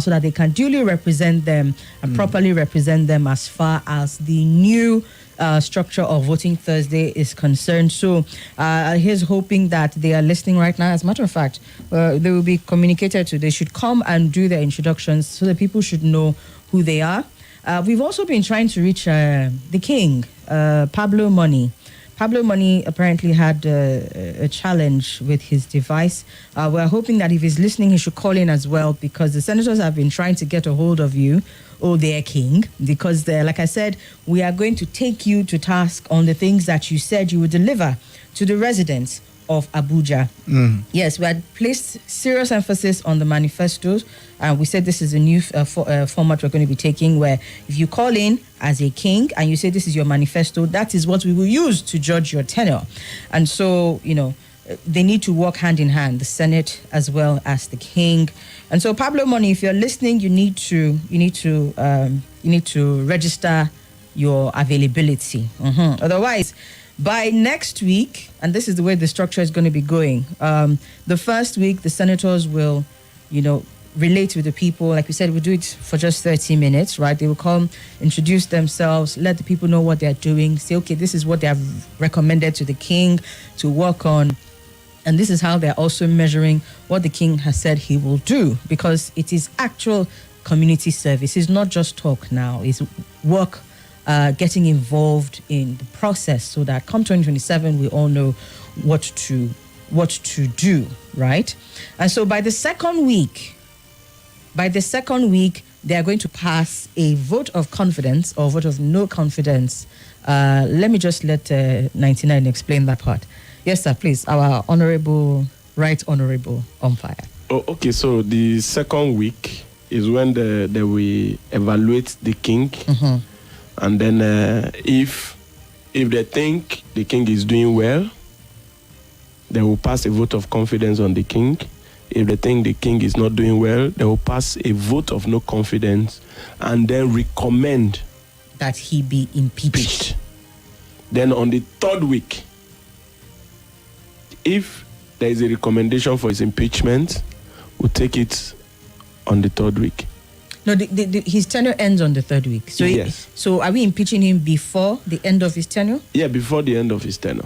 so that they can duly represent them and properly represent them as far as the new structure of Voting Thursday is concerned. So here's hoping that they are listening right now. As a matter of fact, they will be communicated to. They should come and do their introductions so that people should know who they are. We've also been trying to reach the king, Pablo Money. Pablo Money apparently had a challenge with his device. We're hoping that if he's listening, he should call in as well, because the senators have been trying to get a hold of you, oh, their king, because like I said, we are going to take you to task on the things that you said you would deliver to the residents of Abuja. Yes, we had placed serious emphasis on the manifestos, and we said this is a new format we're going to be taking, where if you call in as a king and you say this is your manifesto, that is what we will use to judge your tenure. And so, they need to work hand in hand, the Senate as well as the king. And so, Pablo Money, if you're listening, you need to register your availability. Otherwise, by next week, and this is the way the structure is going to be going, the first week, the senators will, relate with the people. Like we said, we'll do it for just 30 minutes, right? They will come, introduce themselves, let the people know what they're doing, say, okay, this is what they have recommended to the king to work on. And this is how they're also measuring what the king has said he will do, because it is actual community service. It's not just talk now, it's work, getting involved in the process, so that come 2027, we all know what to do, right? And so by the second week, they are going to pass a vote of confidence or vote of no confidence. Let me just let 99 explain that part. Yes, sir, please. Our right honorable umpire. Oh, okay. So the second week is when they will evaluate the king. And then if they think the king is doing well, they will pass a vote of confidence on the king. If they think the king is not doing well, they will pass a vote of no confidence and then recommend that he be impeached. Then on the third week, if there is a recommendation for his impeachment, we'll take it on the third week. No, his tenure ends on the third week. So yes. So are we impeaching him before the end of his tenure? Yeah, before the end of his tenure.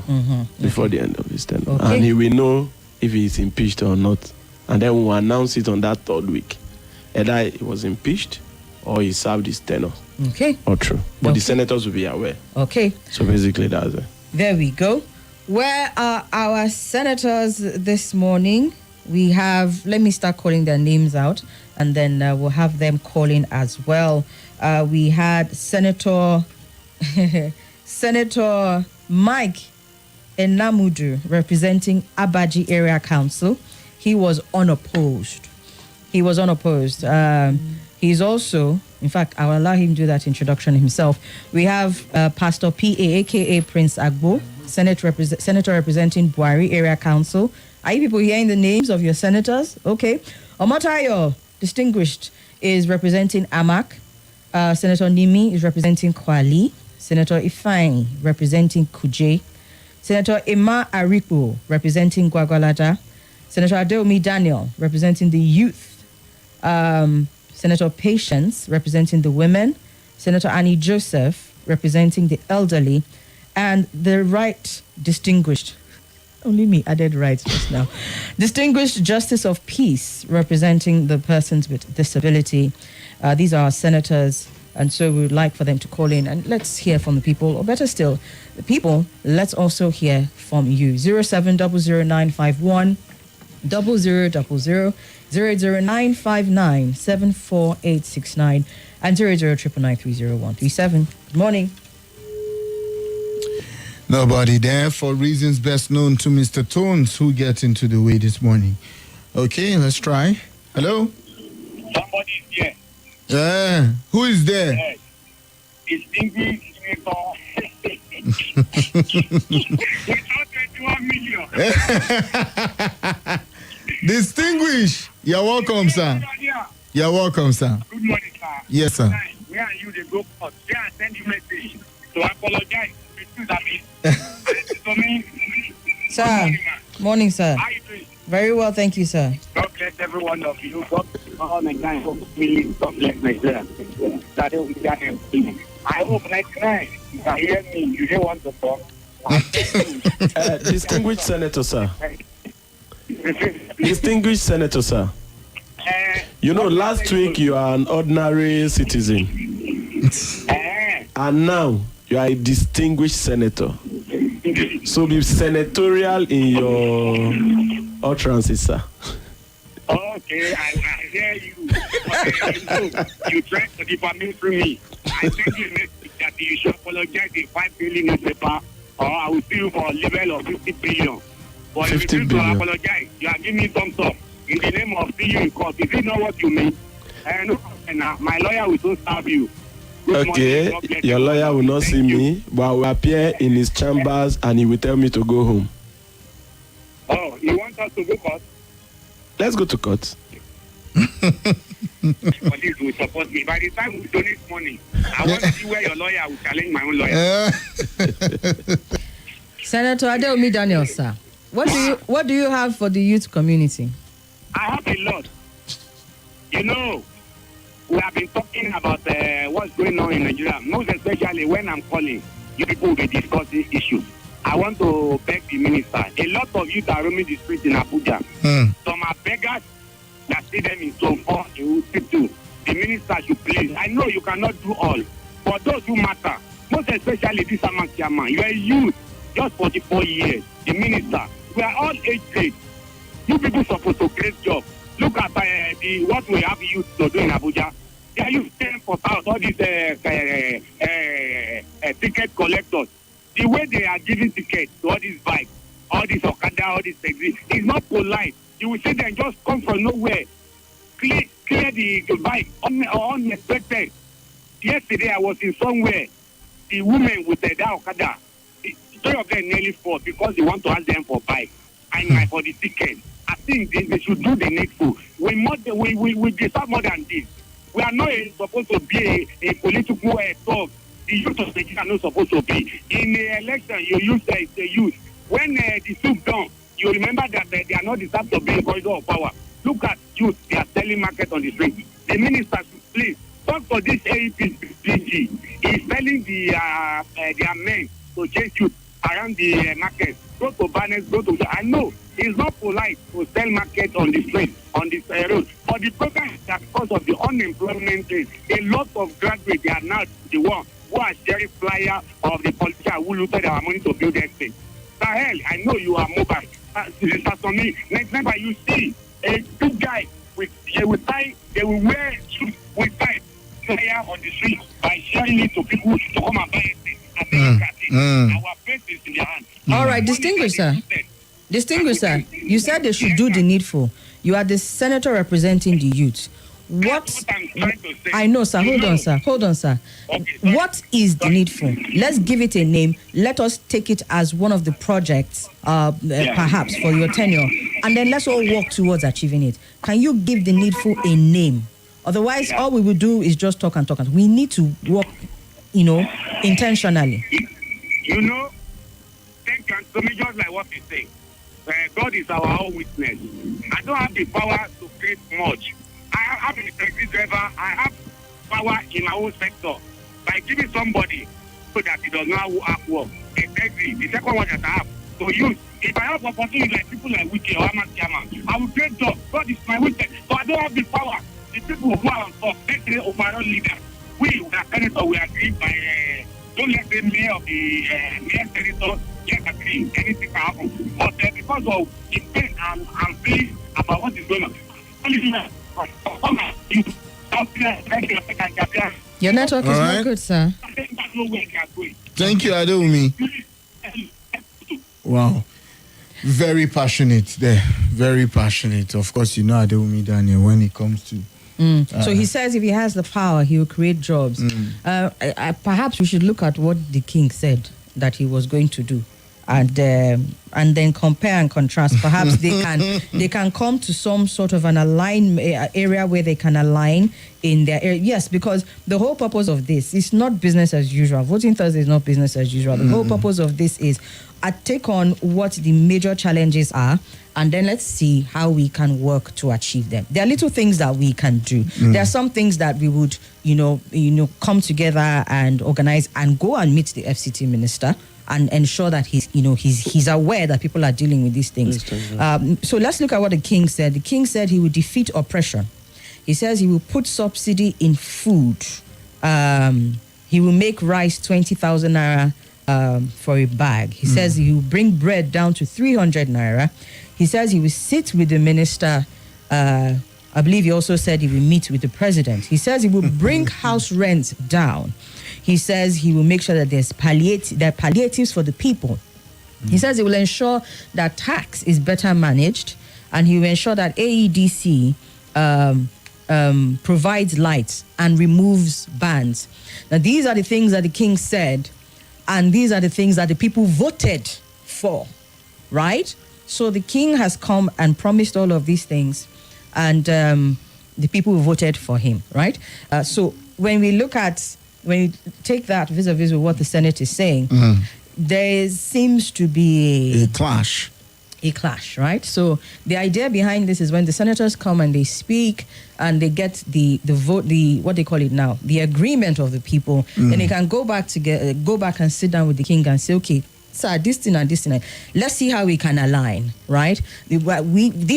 Before the end of his tenure. Okay. And he will know if he is impeached or not. And then we'll announce it on that third week. Either he was impeached or he served his tenure. Okay. Or true. But the senators will be aware. Okay. So basically that's it. There we go. Where are our senators this morning? We have, let me start calling their names out, and then we'll have them calling as well. We had Senator Mike Enamudu representing Abaji Area Council. He was unopposed. He's also, in fact, I'll allow him to do that introduction himself. We have Pastor P.A., a.k.a. Prince Agbo, Senator representing Buari Area Council. Are you people hearing the names of your senators? Okay. Omotayo, distinguished, is representing Amak. Senator Nimi is representing Kwali. Senator Ifeanyi representing Kuje. Senator Emma Aripo representing Gwagwalada. Senator Adeomi Daniel representing the youth. Senator Patience representing the women. Senator Annie Joseph representing the elderly. And the right distinguished, only me added right just now, Distinguished Justice of Peace representing the persons with disability. These are our senators, and so we would like for them to call in and let's hear from the people, or better still, the people, let's also hear from you. 0700951 0000 00959 74869 and 00999301337. Good morning. Nobody there for reasons best known to Mr. Tones, who gets into the way this morning. Okay, let's try. Hello? Somebody's here. Who is there? Yes. Distinguished Senator. 21 million. Distinguished. You're welcome, sir. You're welcome, sir. Good morning, sir. Yes, sir. Where are you? They go first. Where I send you message to apologize. Sir, morning, sir. How are you doing? Very well, thank you, sir. God bless every one of you. God all Nigerians hope really stop less Nigeria. That they will be that empty. I hope 99, you can hear me, you don't want to talk. Distinguished Senator, sir. Distinguished Senator, sir. You know, last week you are an ordinary citizen. And now you are a distinguished senator. So be senatorial in your utterances, sir. Okay, I hear you. You tried to defame me. I think you that you should apologize in 5 billion newspaper, or I will see you for a level of 50 billion. But 50 if you billion. to apologize, you are giving me thumbs up in the name of see you in court. Is it not what you mean? No, my lawyer will soon serve you. Good Okay, morning, your lawyer will not Thank see you. me, but I will appear in his chambers and he will tell me to go home. Oh, you want us to go court? Let's go to court. Police will support me. By the time we donate money, I want to see where your lawyer will challenge my own lawyer. Senator Adeomi Daniel, sir. What do you have for the youth community? I have a lot. You know, we have been talking about what's going on in Nigeria, most especially when I'm calling, you people will be discussing issues. I want to beg the minister. A lot of youth are roaming the streets in Abuja. Some are beggars that see them in so far, they will speak to. The minister should please. I know you cannot do all, but those who matter, most especially this Amak chairman, you are a youth, just 44 years. The minister, we are all age grade. You people supposed to create jobs. Look at what we have youth to do in Abuja. They are using for out all these ticket collectors. The way they are giving tickets to all these bikes, all these Okada, all these taxis, it's not polite. You will see them just come from nowhere, clear the bike, unexpected. Yesterday I was in somewhere, the women with that Okada, three of them nearly fought because they want to ask them for bike and for the ticket. I think they should do the needful. We deserve more than this. We are not supposed to be a political talk. The youth of Nigeria are not supposed to be. In the election, you use the youth. When the soup done, you remember that they are not deserved to be in corridor of power. Look at youth, they are selling market on the street. The minister should please talk to this AEPG. He's selling their men to chase youth around the market. Go to Panelist, go to... I know it's not polite to sell market on the street, on the road. But the problem is that because of the unemployment rate, a lot of graduates, they are now the one who are sharing flyer of the politicians who looted our money to build that thing. Sahel, I know you are mobile. Mr. Somi, next time you see a big guy they will wear shoes with tie flyer on the street by sharing it to people to come and buy it. And then look at it. Our face is in their hand. All right, distinguished sir. Distinguished sir, you said they should do the needful. You are the senator representing the youth. What I'm trying to say. I know, sir. Hold on, sir. Okay, What is the needful? Let's give it a name. Let us take it as one of the projects, perhaps for your tenure, and then let's all work towards achieving it. Can you give the needful a name? Otherwise, all we will do is just talk and talk. We need to work, intentionally. You know, thank you. And to me, just like what you say, God is our own witness. I don't have the power to create much. I have a taxi driver. I have power in my own sector. By giving somebody so that he does not have work, a taxi, the second one that I have to use. If I have opportunities like people like Wiki or Amak Chairman, I will create jobs. God is my witness. So I don't have the power. The people who are on top, let's say overall leaders. We are senators, we agree by, don't let the mayor of the mayor senator get agree. Anything can happen. But because of the pain I'm feeling about what is going on, Your network is All not right. good, sir. Thank you, Adeomi. Wow. Very passionate there. Very passionate. Of course, you know Adeomi Daniel when it comes to... So he says if he has the power, he will create jobs. Perhaps we should look at what the king said that he was going to do. and then compare and contrast. Perhaps they can come to some sort of an area where they can align in their area. Yes, because the whole purpose of this is not business as usual. Voting Thursday is not business as usual. The whole purpose of this is take on what the major challenges are, and then let's see how we can work to achieve them. There are little things that we can do. There are some things that we would, come together and organize and go and meet the FCT minister and ensure that he's aware that people are dealing with these things. So let's look at what the king said. The king said he would defeat oppression. He says he will put subsidy in food. He will make rice 20,000 naira for a bag. He says he will bring bread down to 300 naira. He says he will sit with the minister. I believe he also said he will meet with the president. He says he will bring house rent down. He says he will make sure that there are palliatives for the people. He says he will ensure that tax is better managed, and he will ensure that AEDC provides lights and removes bans. Now, these are the things that the king said, and these are the things that the people voted for, right? So the king has come and promised all of these things, and the people voted for him, right? So when we take that vis-a-vis with what the Senate is saying, there seems to be a clash. Right? So the idea behind this is when the senators come and they speak and they get the vote, what they call it now, the agreement of the people, then they can go back and sit down with the king and say, okay, sir, this thing and this thing, let's see how we can align, right? These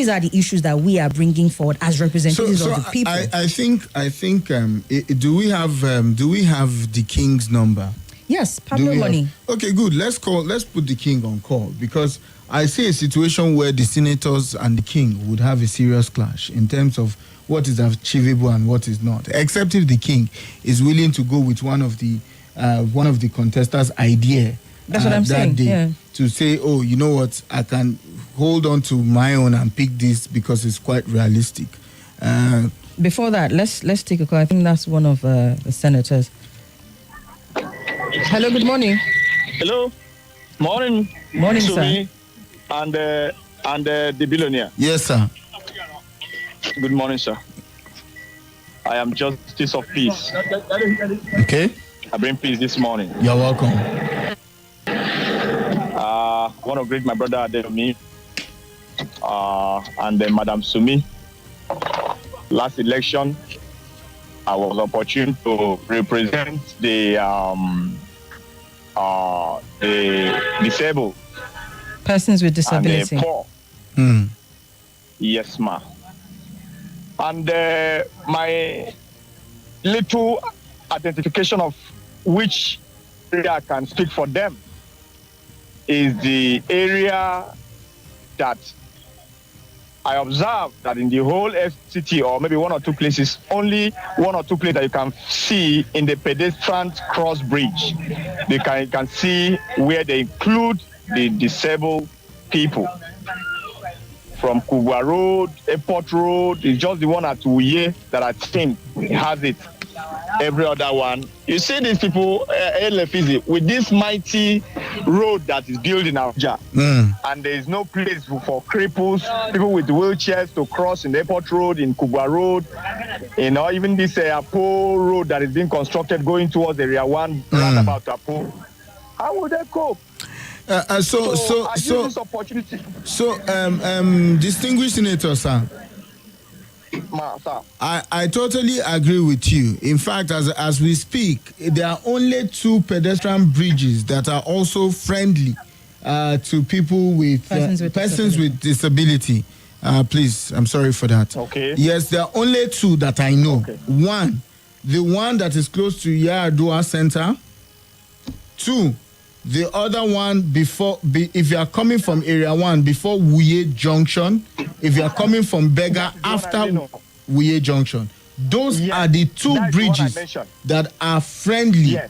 are the issues that we are bringing forward as representatives of the people. I think. Do we have the king's number? Yes, Pablo Money. Okay, good. Let's put the king on call, because I see a situation where the senators and the king would have a serious clash in terms of what is achievable and what is not. Except if the king is willing to go with one of the contestants' idea. That's what I'm saying. Yeah. To say, oh, you know what, I can hold on to my own and pick this because it's quite realistic. Before that, let's take a call. I think that's one of the senators. Hello, good morning. Hello, morning. Morning, Somi, sir. And the billionaire. Yes, sir. Good morning, sir. I am Justice of Peace. Okay. I bring peace this morning. You're welcome. I want to greet my brother Adeomi and then Madam Somi. Last election, I was opportune to represent the disabled. Persons with disability. And the poor. Yes, ma'am. And my little identification of which area I can speak for them is the area that I observe that in the whole FCT, or maybe one or two places, only one or two places that you can see in the pedestrian cross bridge. You can see where they include the disabled people. From Kubwa Road, Airport Road, it's just the one at Uye that I think has it. Every other one. You see these people, Effizy, with this mighty road that is built in Abuja, and there is no place for cripples, people with wheelchairs to cross in the Airport Road, in Kubwa Road, even this Apo road that is being constructed going towards Area 1, roundabout Apo. How would they cope? This opportunity. Distinguished Senator, sir. I totally agree with you. In fact, as we speak, there are only 2 pedestrian bridges that are also friendly to people with persons with disability. Please, I'm sorry for that. Okay. Yes, there are only 2 that I know. Okay. One, the one that is close to Yaradua Center. 2, the other one if you are coming from Area 1 before Wuye Junction, if you are coming from Bega after Wuye Junction. Those are the 2 bridges that are friendly. Yes.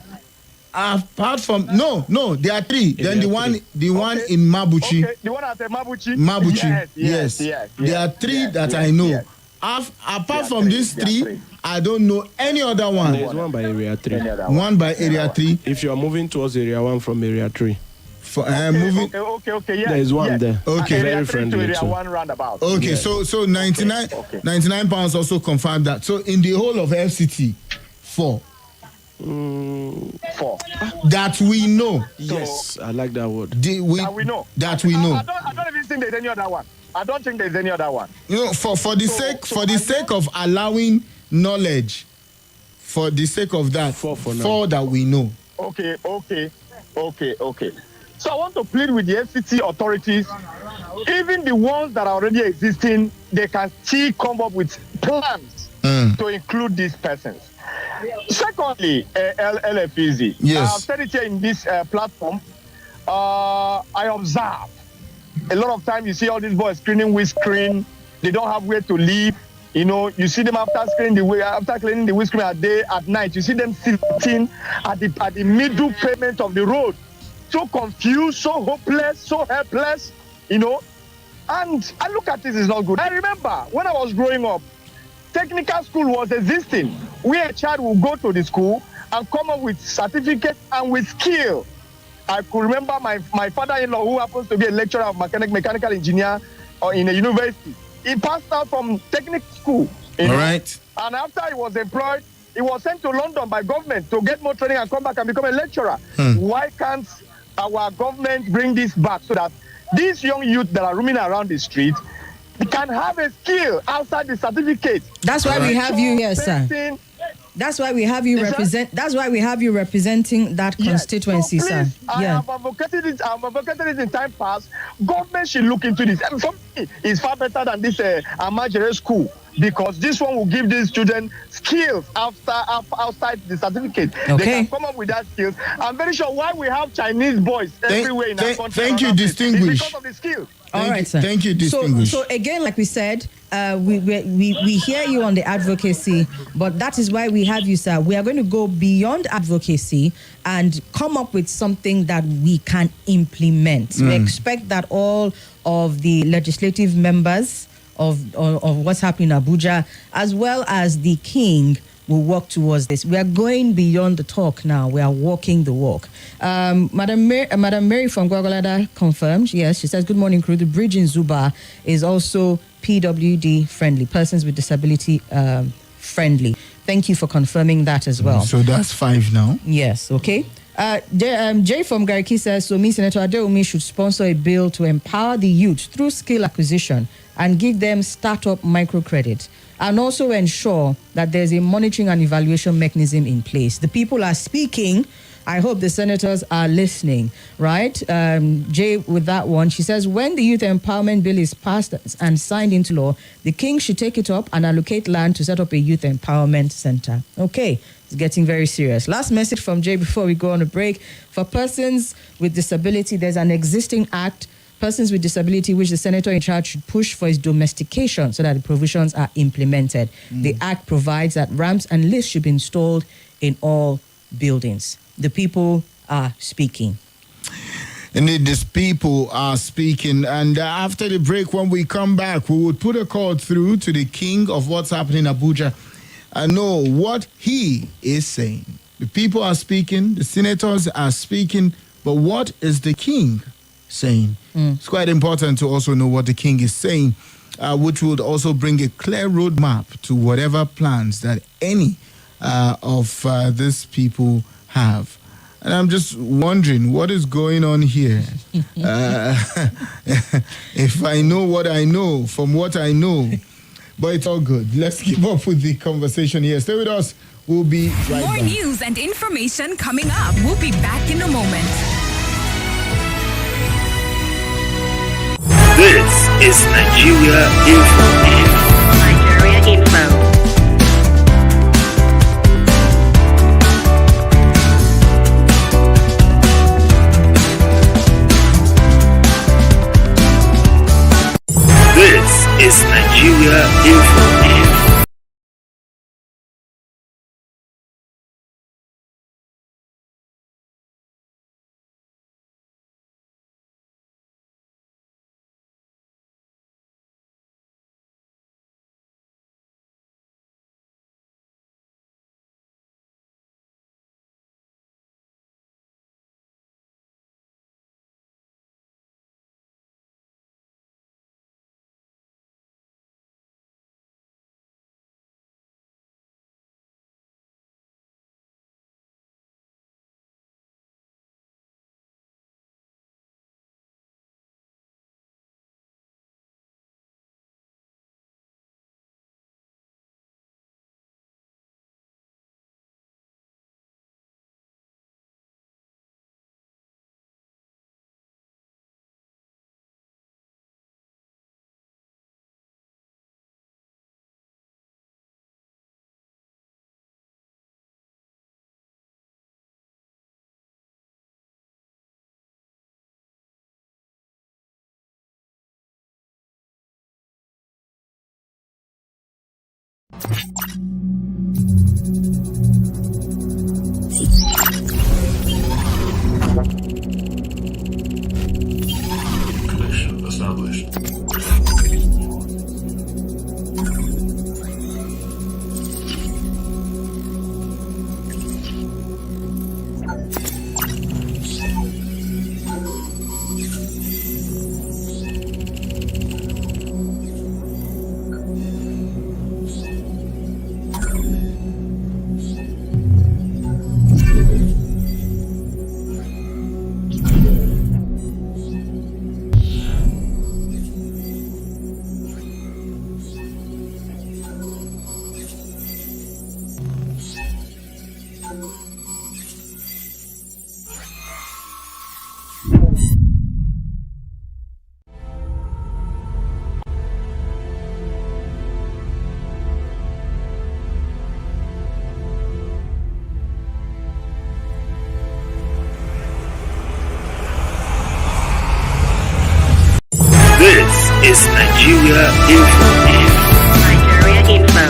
Apart from there are 3. Then the one in Mabuchi. Okay. The one at Mabuchi. Mabuchi. Yes. There are 3 that I know. Yes. Apart from these 3, I don't know any other one. There's one by Area 3. One by Area 3. If you are moving towards Area 1 from Area 3. Moving. Okay. Yeah. There is one yeah. there. Okay. Very Area 3 to friendly area too. 1 roundabout. Okay, Yeah. so 99, Okay. 99 pounds also confirmed that. So in the whole of FCT, 4 4. that we know. Yes, I like that word. That we know. That we know. I don't even think there's any other one. I don't think there's any other one. You know, for the sake of allowing knowledge, for the sake of that, 4 for now. 4 that we know. Okay. So I want to plead with the FCT authorities, even the ones that are already existing, they can still come up with plans to include these persons. Secondly, LFEZ. Yes. I've said it here in this platform. I observe a lot of times you see all these boys screening windscreen. They don't have where to live. You know, you see them after cleaning the windscreen at night. You see them sitting at the middle pavement of the road, so confused, so hopeless, so helpless. You know, and I look at this is not good. I remember when I was growing up, technical school was existing, where a child would go to the school and come up with certificate and with skill. I could remember my father-in-law, who happens to be a lecturer of mechanical engineer in a university. He passed out from technical school. All right. And after he was employed, he was sent to London by government to get more training and come back and become a lecturer. Why can't our government bring this back so that these young youth that are roaming around the street can have a skill outside the certificate? That's why we have you here, sir. That's why we have you represent. That's why we have you representing that constituency, so please, sir. I have advocated it in time past. Government should look into this. And for me, it's far better than this Amajere school, because this one will give these children skills outside the certificate. Okay. They can come up with that skills. I'm very sure why we have Chinese boys everywhere in our country. Thank you, distinguished. Because of the skills. All right, sir. Thank you, distinguished. So again, like we said, we hear you on the advocacy, but that is why we have you, sir. We are going to go beyond advocacy and come up with something that we can implement. We expect that all of the legislative members of what's happening in Abuja, as well as the king, will work towards this. We are going beyond the talk now. We are walking the walk. Madam Mary from Gwagwalada confirmed. Yes, she says, good morning, crew. The bridge in Zuba is also PWD friendly, persons with disability friendly. Thank you for confirming that as well. So that's 5 now. Yes, okay. Jay from Gariki says, so Senator Adeomi should sponsor a bill to empower the youth through skill acquisition and give them startup microcredit, and also ensure that there's a monitoring and evaluation mechanism in place. The people are speaking. I hope the senators are listening, right? Jay, with that one, she says, when the youth empowerment bill is passed and signed into law, the king should take it up and allocate land to set up a youth empowerment center. Okay, it's getting very serious. Last message from Jay before we go on a break. For persons with disability, there's an existing act, persons with disability, which the senator in charge should push for its domestication so that the provisions are implemented. The act provides that ramps and lifts should be installed in all buildings. The people are speaking. Indeed, these people are speaking. And after the break, when we come back, we would put a call through to the king of what's happening in Abuja and know what he is saying. The people are speaking, the senators are speaking, but what is the king saying? It's quite important to also know what the king is saying, which would also bring a clear roadmap to whatever plans that any of these people have. And I'm just wondering what is going on here. If I know what I know from what I know, but it's all good. Let's keep up with the conversation here. Stay with us. We'll be right back. More news and information coming up. We'll be back in a moment. This is Nigeria Info. Nigeria Info. This is Nigeria Info. Connection established. This is Nigeria Info. Nigeria Info.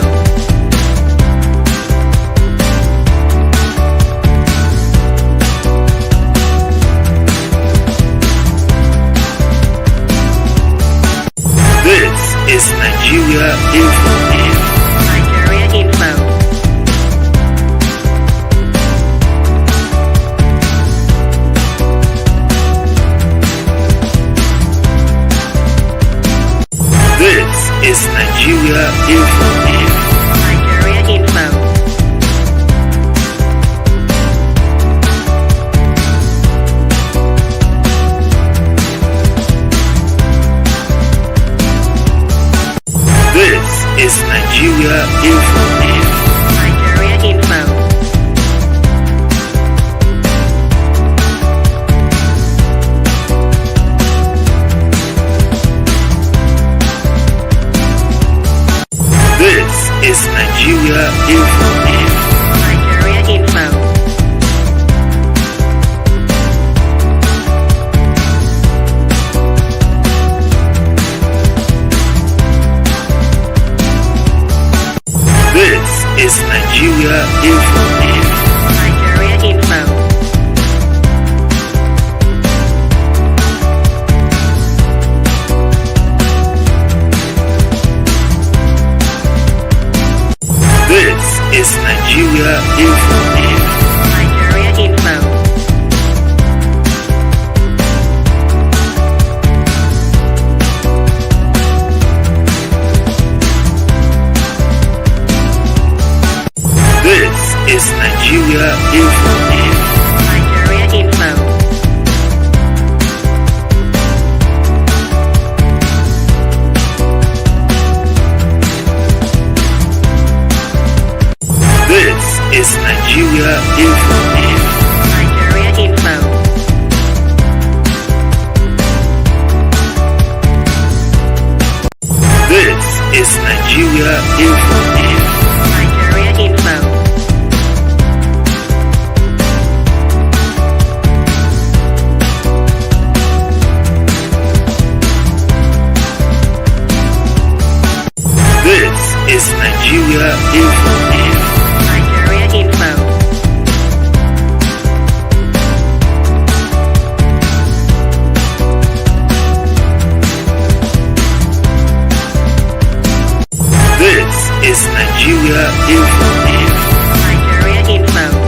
This is Nigeria Info. Nigeria Info. This is Nigeria Info. Nigeria Info. This is Nigeria Info. Nigeria Info. This is Nigeria Info. Nigeria Info. This is Nigeria Info. Nigeria Info. This is Nigeria Info. Nigeria Info. This is Nigeria Info. Nigeria Info. This is Nigeria Info. Nigeria Info. This is Nigeria Info. Nigeria Info. This is Nigeria Info. Nigeria Info. This is Nigeria Info. Nigeria Info.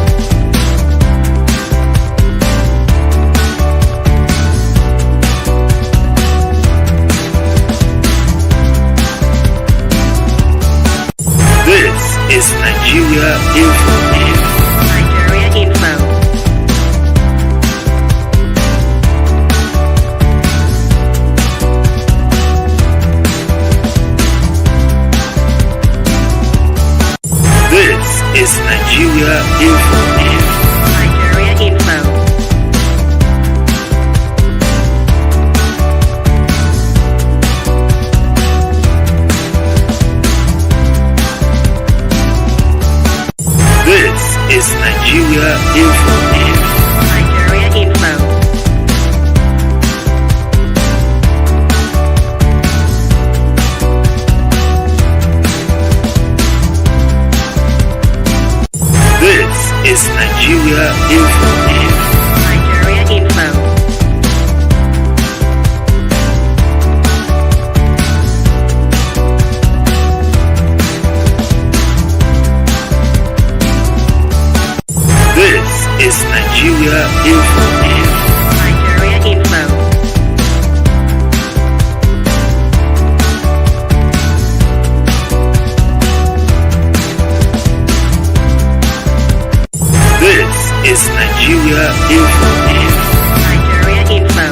This is Nigeria Info. Nigeria Info. This is Nigeria Info. Nigeria Info. This is Nigeria Info. Nigeria Info. is Nigeria Info. Nigeria Info. This is Nigeria Info. Nigeria Info. This is Nigeria Info. Nigeria Info.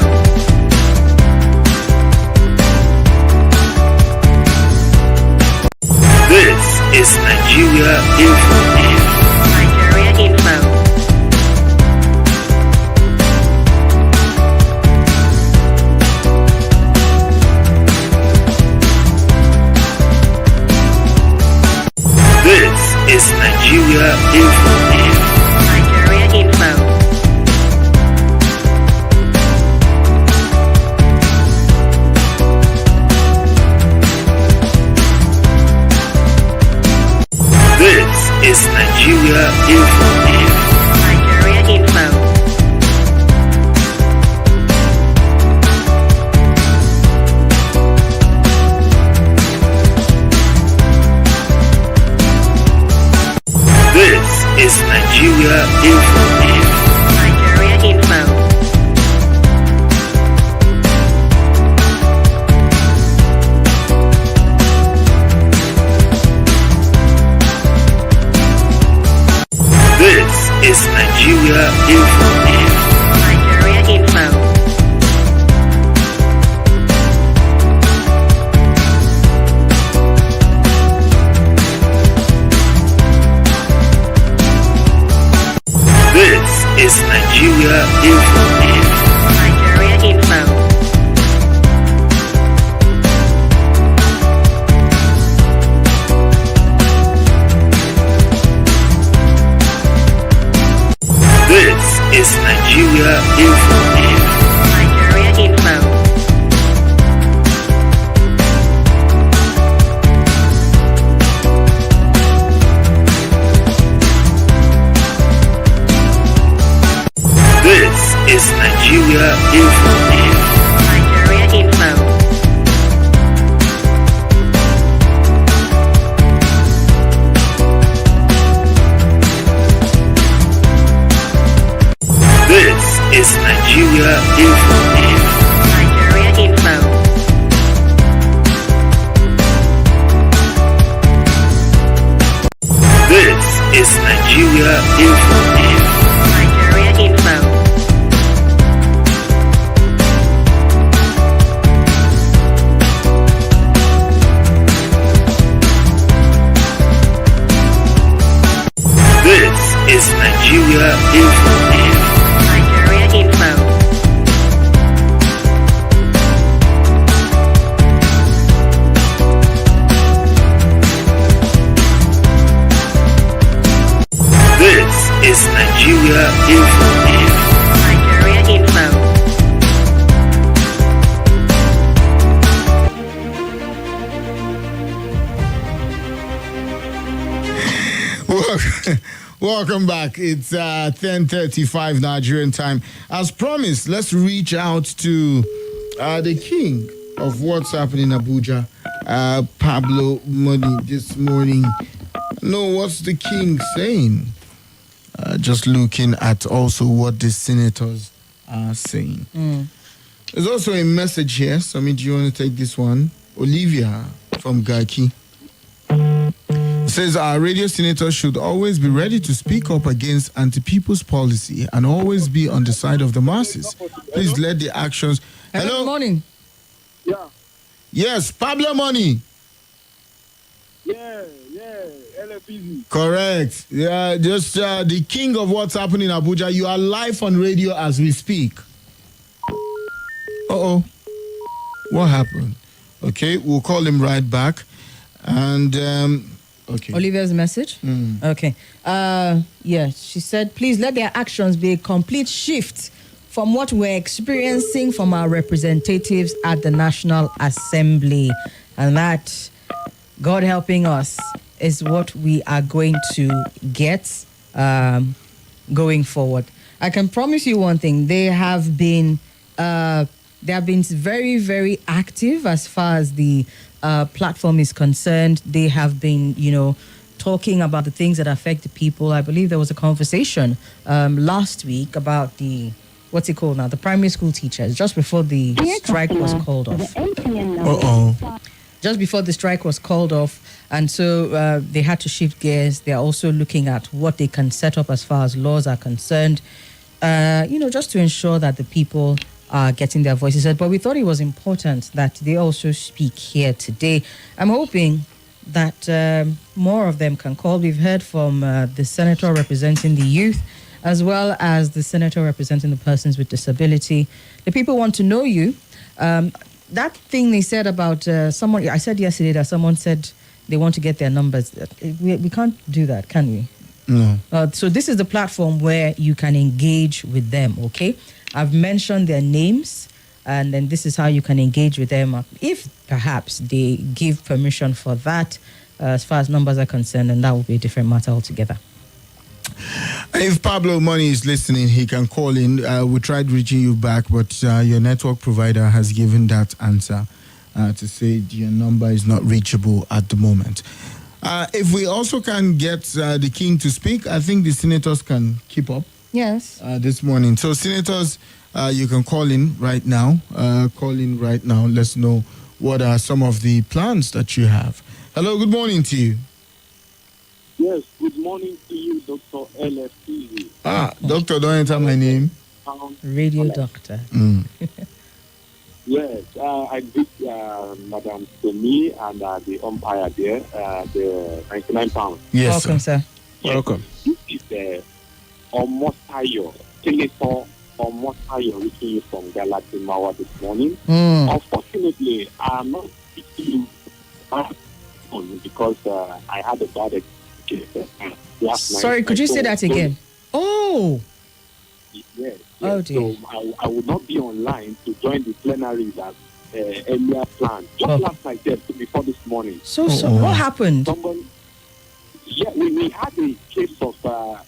This is Nigeria Info. Nigeria Info. This is Nigeria Info. Nigeria Info. This is Nigeria Info. Nigeria Info. This is Nigeria Info. Nigeria Info. This is Nigeria Info. Nigeria Info. This is Nigeria Info. Nigeria Info. This is Nigeria Info. Nigeria Info. This is Nigeria Info. Nigeria Info. This is Nigeria Info. Nigeria Info. This is Nigeria Info. Nigeria Info. This is Nigeria Info. Nigeria Info. This is Nigeria Info. Nigeria Info. Welcome back. It's 10:35 Nigerian time. As promised, let's reach out to the king of what's happening in Abuja, Pablo Money, this morning. No, what's the king saying? Just looking at also what the senators are saying. There's also a message here. Somi, do you want to take this one? Olivia from Gaki says our radio senators should always be ready to speak up against anti-people's policy and always be on the side of the masses. Please let the actions... Hello? Good morning. Yeah. Yes, Pablo Money. Yeah, Effizy. Correct. Yeah, just the king of what's happening in Abuja. You are live on radio as we speak. Uh-oh. What happened? Okay, we'll call him right back. And, okay. Olivia's message? Okay. Yeah, she said, please let their actions be a complete shift from what we're experiencing from our representatives at the National Assembly. And that, God helping us, is what we are going to get going forward. I can promise you one thing: they have been very, very active as far as the platform is concerned. They have been, talking about the things that affect the people. I believe there was a conversation last week about the primary school teachers, just before the strike was called off. Just before the strike was called off, and so they had to shift gears. They're also looking at what they can set up as far as laws are concerned, just to ensure that the people are getting their voices heard. But we thought it was important that they also speak here today. I'm hoping that more of them can call. We've heard from the senator representing the youth, as well as the senator representing the persons with disability. The people want to know you. That thing they said about someone, I said yesterday that someone said they want to get their numbers. We can't do that, can we? No. So this is the platform where you can engage with them, okay? I've mentioned their names, and then this is how you can engage with them. If perhaps they give permission for that, as far as numbers are concerned, then that will be a different matter altogether. If Pablo Money is listening, he can call in. We tried reaching you back, but your network provider has given that answer to say your number is not reachable at the moment. If we also can get the king to speak, I think the senators can keep up. Yes. This morning. So, senators, you can call in right now. Let's know what are some of the plans that you have. Hello, good morning to you. Yes, good morning to you, Dr. Effizy. Doctor, don't enter my name. Radio doctor. Yes, I greet Madam Somi and the umpire there, the 99 pounds. Yes, welcome, sir. Yes. Welcome. This is Omotayo, Senator Omotayo, reaching you from Galatimawa this morning. Unfortunately, I'm not speaking because I had a bad experience last night. Sorry, could you say that again? Oh! Yes. Oh, dear. So I would not be online to join the plenary that earlier planned. Just last night, before this morning. So what happened? We had a case of a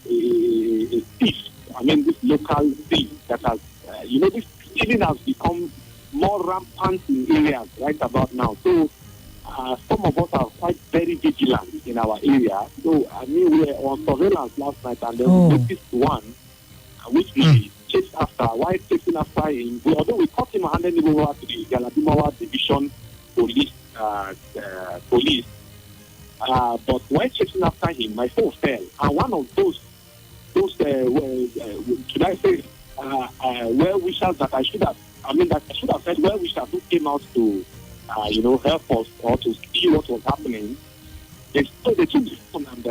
thief. I mean, this local thief that has, this stealing has become more rampant in areas right about now. So some of us are quite very vigilant in our area. So, we were on surveillance last night, and then we noticed one which we chased after. While chasing after him, although we caught him and handed him over to the Galadimawa Division Police, but while chasing after him, my phone fell, and one of those should I say, well-wishers that I should have said well-wishers who came out to, help us or to see what was happening. They took the phone and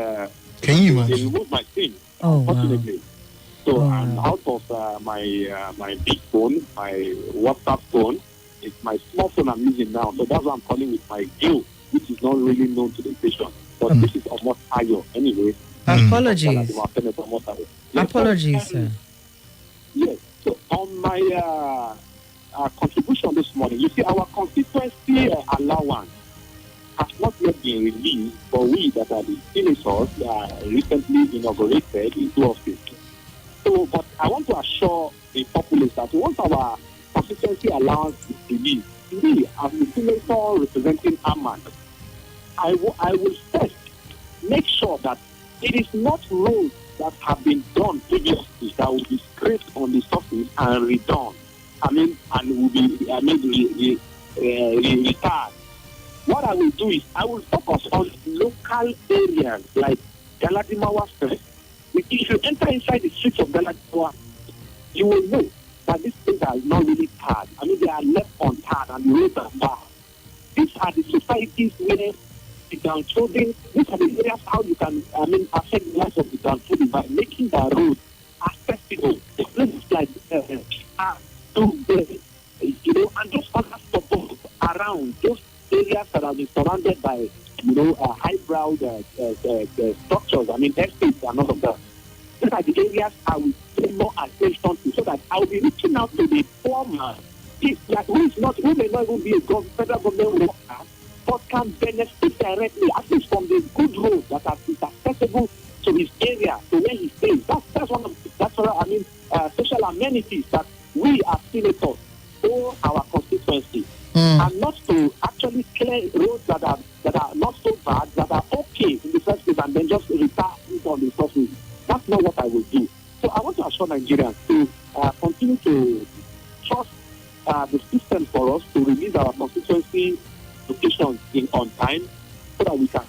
can you imagine? They removed my SIM, Wow. unfortunately. So I'm out of my big phone, my WhatsApp phone. It's my small phone I'm using now. So that's why I'm calling with my Gil, which is not really known to the station. But this is almost higher anyway. Apologies. Yes, Apologies, sir. Yes. So on my contribution this morning, you see, our constituency allowance has not yet been released for we that are the senators recently inaugurated into office. So, but I want to assure the populace that once our constituency allowance is released, me as the senator representing Ahmad, I will first make sure that it is not roads that have been done previously that will be scraped on the surface and redone. And will be retired. What I will do is I will focus on local areas like Galadimawa first. If you enter inside the streets of Galadimawa, you will know that these things are not really tarred. They are left untarred and the roads are bad. These are the societies where the downtrodden, these are the areas how you can, affect the lives of the downtrodden by making the roads accessible. The places like, and just other support around those areas that have been surrounded by, highbrow structures, estates and all of that. These are the areas I will pay more attention to, so that I will be reaching out to the poor man, who may not even be a federal government worker, but can benefit directly, at least from the good road that is accessible to his area, to where he stays. That's one of the amenities that we as senators owe our constituency, and not to actually clear roads that are not so bad, that are okay in the first place, and then just retire it on the surface. That's not what I will do. So I want to assure Nigerians to continue to trust the system for us to release our constituency locations on time, so that we can.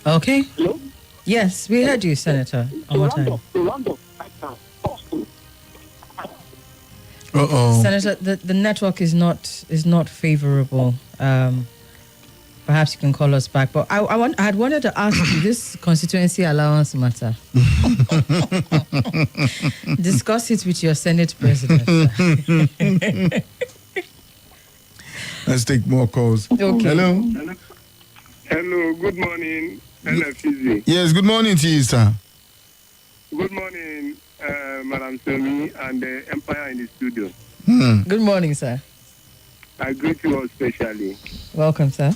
Okay. Hello? Yes, we heard you, Senator. One more time. To round up, I can also. Senator, the network is not favorable. Perhaps you can call us back. But I had wanted to ask you this constituency allowance matter. Discuss it with your Senate president. Let's take more calls. Okay. Hello. Hello, good morning, Effizy. Yes, good morning to you, sir. Good morning, Madam Somi and the Empire in the studio. Good morning, sir. I greet you all specially. Welcome, sir.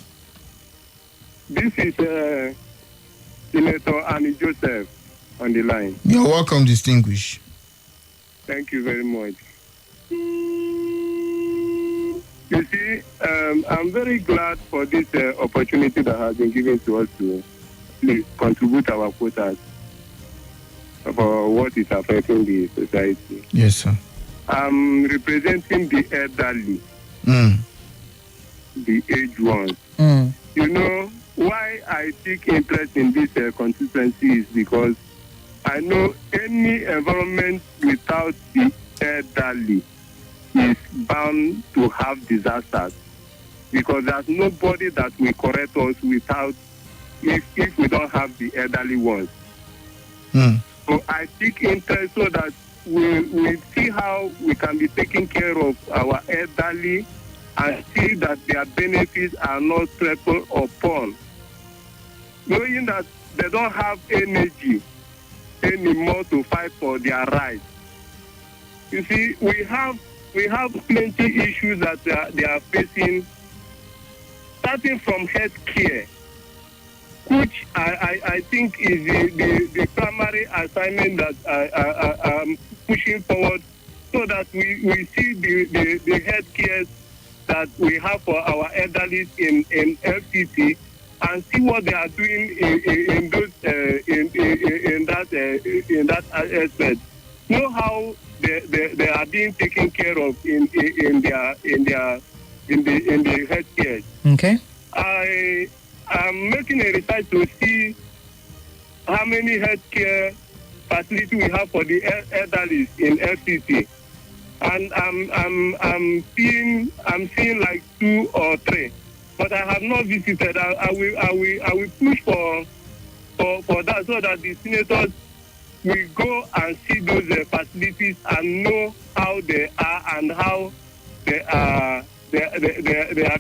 This is Senator Annie Joseph on the line. You're welcome, distinguished. Thank you very much. You see, I'm very glad for this opportunity that has been given to us to contribute our quotas for what is affecting the society. Yes, sir. I'm representing the elderly, the aged ones. You know, why I take interest in this constituency is because I know any environment without the elderly is bound to have disasters, because there's nobody that will correct us without if we don't have the elderly ones. So I take interest so that we see how we can be taking care of our elderly and see that their benefits are not trampled upon, knowing that they don't have energy anymore to fight for their rights. You see, we have plenty issues that they are facing, starting from health care, which I think is the primary assignment that I'm pushing forward, so that we see the health care that we have for our elderly in FCT, and see what they are doing in that aspect. Know how they are being taken care of in the health care. Okay. I am making a research to see how many healthcare facilities we have for the elderly in FCT, and I'm seeing like 2 or 3, but I have not visited. I will push for that, so that the senators will go and see those facilities and know how they are and how they are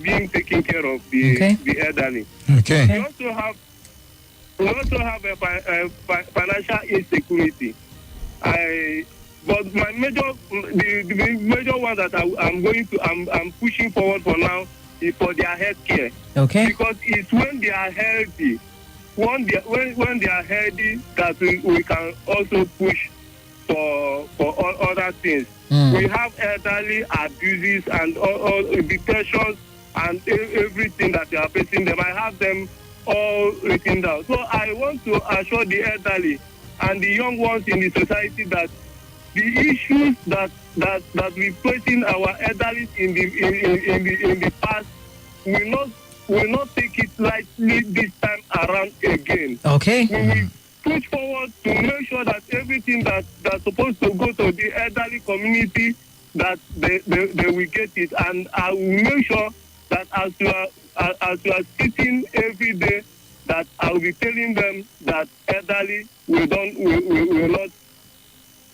being taken care of the elderly. Okay. We also have a financial insecurity. But my the major one that I'm pushing forward for now is for their health care. Okay. Because it's when they are healthy, when they are healthy, that we can also push for other things. We have elderly abuses and all depressions and everything that they are facing them. I have them all written down. So I want to assure the elderly and the young ones in the society that the issues that we facing our elderly in the past will not take it lightly this time around again. Okay. We will push forward to make sure that everything that's supposed to go to the elderly community, that they will get it. And I will make sure that as you are sitting every day, that I will be telling them that elderly will not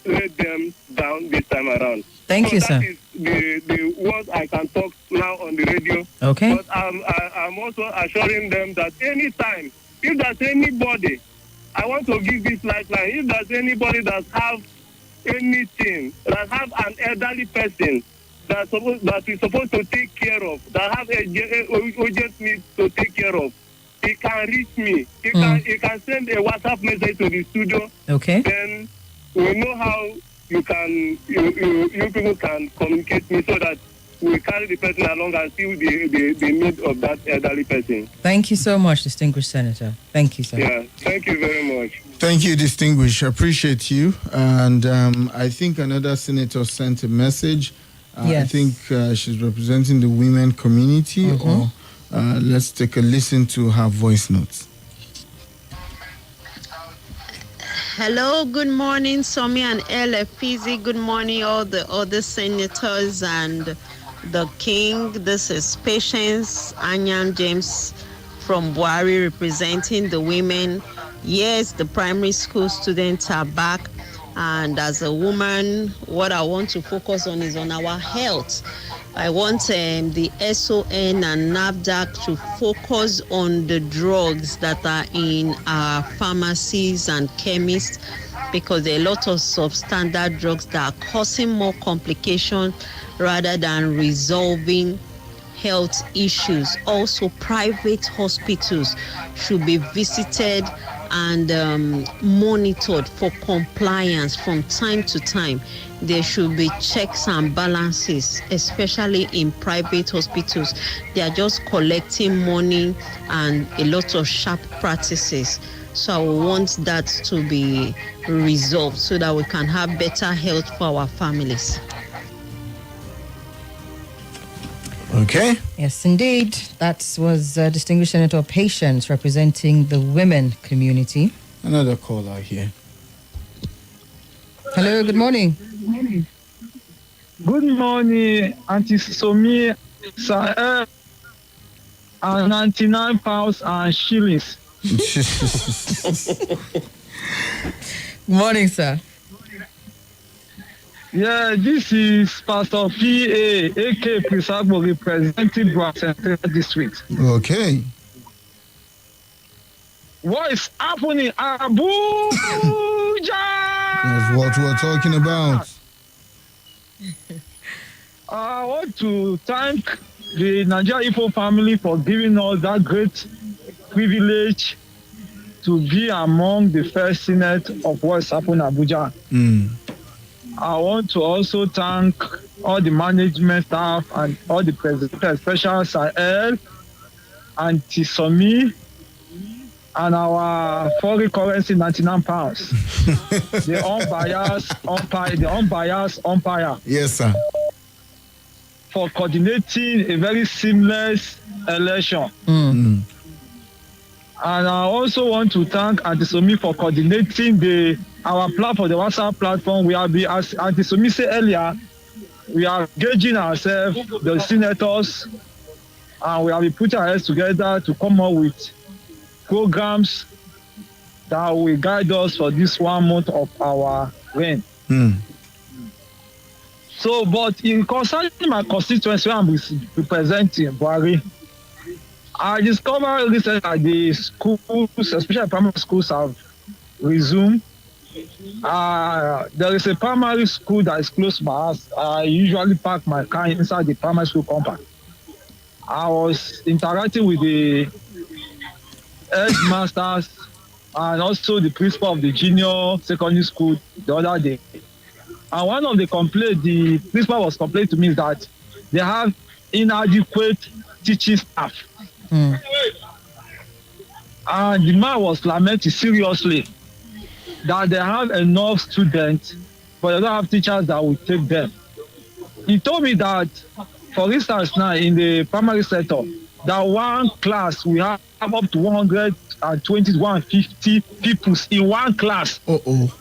let them down this time around. Thank you, sir. That is the word I can talk now on the radio. Okay. But I'm also assuring them that anytime, if there's anybody, I want to give this lifeline. If there's anybody that have anything, that have an elderly person that is supposed to take care of, that have urgent needs to take care of, he can reach me. He can send a WhatsApp message to the studio. Okay. Then we know how you people can communicate me so that we carry the person along and see the need of that elderly person. Thank you so much, distinguished senator. Thank you, sir. Yeah, thank you very much. Thank you, distinguished. I appreciate you. And I think another senator sent a message. Yes. I think she's representing the women community. Or let's take a listen to her voice notes. Hello, good morning, Somi and Effizy. Good morning, all the other senators and the king. This is Patience Anyan James from Buhari representing the women. Yes, the primary school students are back. And as a woman, what I want to focus on is on our health. I want the SON and NAFDAC to focus on the drugs that are in our pharmacies and chemists, because there are a lot of substandard drugs that are causing more complications rather than resolving health issues. Also, private hospitals should be visited and monitored for compliance from time to time. There should be checks and balances, especially in private hospitals. They are just collecting money and a lot of sharp practices. So I want that to be resolved so that we can have better health for our families. Okay. Yes, indeed. That was distinguished Senator Patience representing the women community. Another caller here. Hello, good morning. Good morning, Auntie Somi, sir, and 99 pounds and shillings. Good morning, sir. Yeah, this is Pastor P.A., A.K. Prisabo, representing Central District. Okay. What is happening in Abuja? That's what we're talking about. I want to thank the Nigeria Ifo family for giving us that great privilege to be among the first Senate of what's happening in Abuja. I want to also thank all the management staff and all the presidents, especially Sahel and Somi, and our foreign currency 99 pounds. The unbiased umpire. Yes, sir. For coordinating a very seamless election. And I also want to thank Auntie Somi for coordinating our platform, the WhatsApp platform. We have been, as Auntie Somi said earlier, we are engaging ourselves, the senators, and we have been putting our heads together to come up with programs that will guide us for this 1 month of our reign. So, but in concerning my constituency, where I'm representing Buhari, I discovered recently that the schools, especially primary schools, have resumed. There is a primary school that is close to my house. I usually park my car inside the primary school compound. I was interacting with the headmasters and also the principal of the junior secondary school the other day. And one of the complaints the principal was complaining to me is that they have inadequate teaching staff. And the man was lamenting seriously that they have enough students, but they don't have teachers that will take them. He told me that, for instance, now in the primary sector, that one class we have up to 120, 150 people in one class.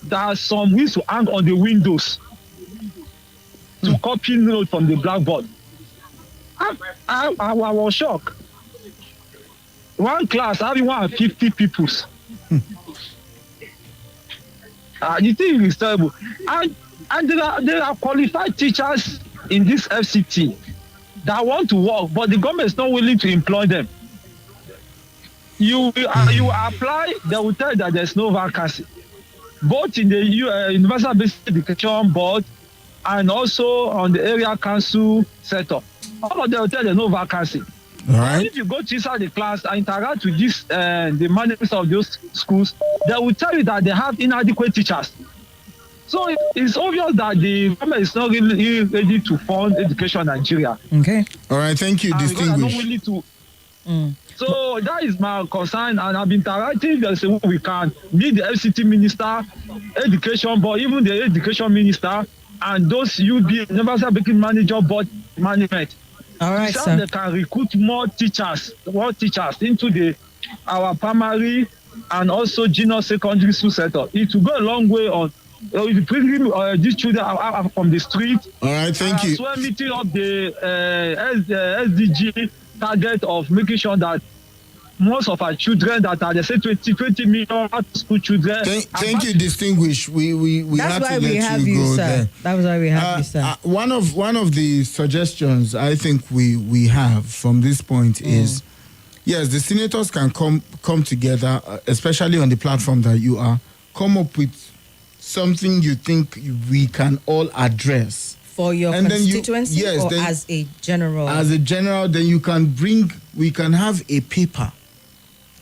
That some used to hang on the windows to copy notes from the blackboard. I was shocked. One class having 150 people. The thing is terrible. And there are qualified teachers in this FCT that want to work, but the government is not willing to employ them. You apply, they will tell you that there's no vacancy. Both in the Universal Basic Education Board and also on the area council sector. All of them will tell you there's no vacancy. All right. If you go to inside the class and interact with the managers of those schools, they will tell you that they have inadequate teachers. So it's obvious that the government is not really ready to fund education in Nigeria. Okay. All right, thank you, And because they're not distinguished. willing to. So that is my concern, and I've been interacting. There's a way we can meet the FCT minister, education, but even the education minister and those UB, Universal Banking Manager Board management. All right, so sir. they can recruit more teachers into our primary and also junior secondary school sector. It will go a long way on bringing these children out from the street. All right, thank you. As well, meeting up the SDG target of making sure that most of our children that are, they say 20 million out of school children. Thank you, distinguished. We That's had to why we let have you you, go sir. there. That was why we have you, sir. One of the suggestions I think we have from this point is, yes, the senators can come together, especially on the platform that you are, come up with something you think we can all address. For your And then constituency or then as a general? As a general, then we can have a paper,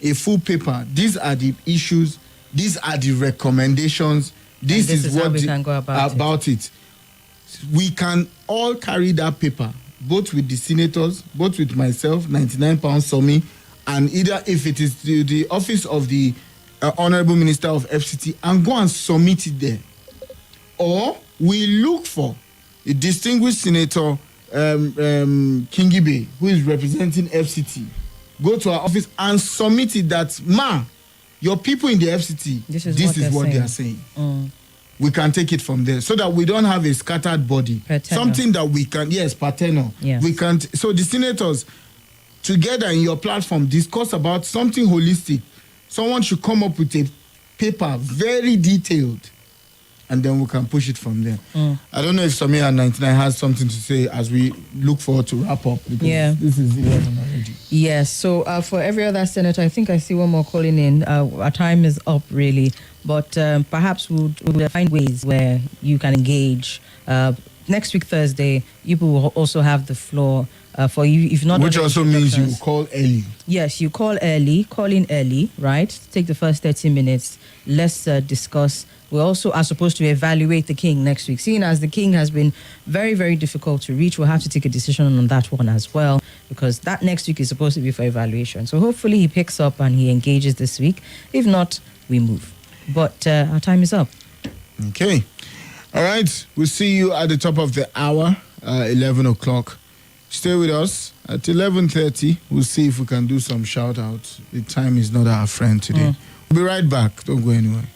a full paper. These are the issues, these are the recommendations, this is how what we can go about it. We can all carry that paper, both with the senators, both with myself, 99 pounds Somi, and either if it is the office of the Honorable Minister of FCT, and go and submit it there. Or we look for a distinguished senator, Kingibe, who is representing FCT, go to our office and submit it that, your people in the FCT, this is what they are saying. We can take it from there so that we don't have a scattered body. Something that we can, paternal. Yes. We can't. So the senators, together in your platform, discuss about something holistic. Someone should come up with a paper, very detailed, and then we can push it from there. I don't know if Somi at 99 has something to say as we look forward to wrap up, because this is 11 already. Yes, so for every other senator, I think I see one more calling in. Our time is up, really, but perhaps we'll find ways where you can engage. Next week, Thursday, you will also have the floor for you. If not, which also means you call early. Yes, you call in early, right? Take the first 30 minutes. Let's discuss. We also are supposed to evaluate the king next week. Seeing as the king has been very, very difficult to reach, we'll have to take a decision on that one as well, because that next week is supposed to be for evaluation. So hopefully he picks up and he engages this week. If not, we move. But our time is up. Okay. All right. We'll see you at the top of the hour, 11 o'clock. Stay with us. At 11:30, we'll see if we can do some shout-outs. The time is not our friend today. We'll be right back. Don't go anywhere.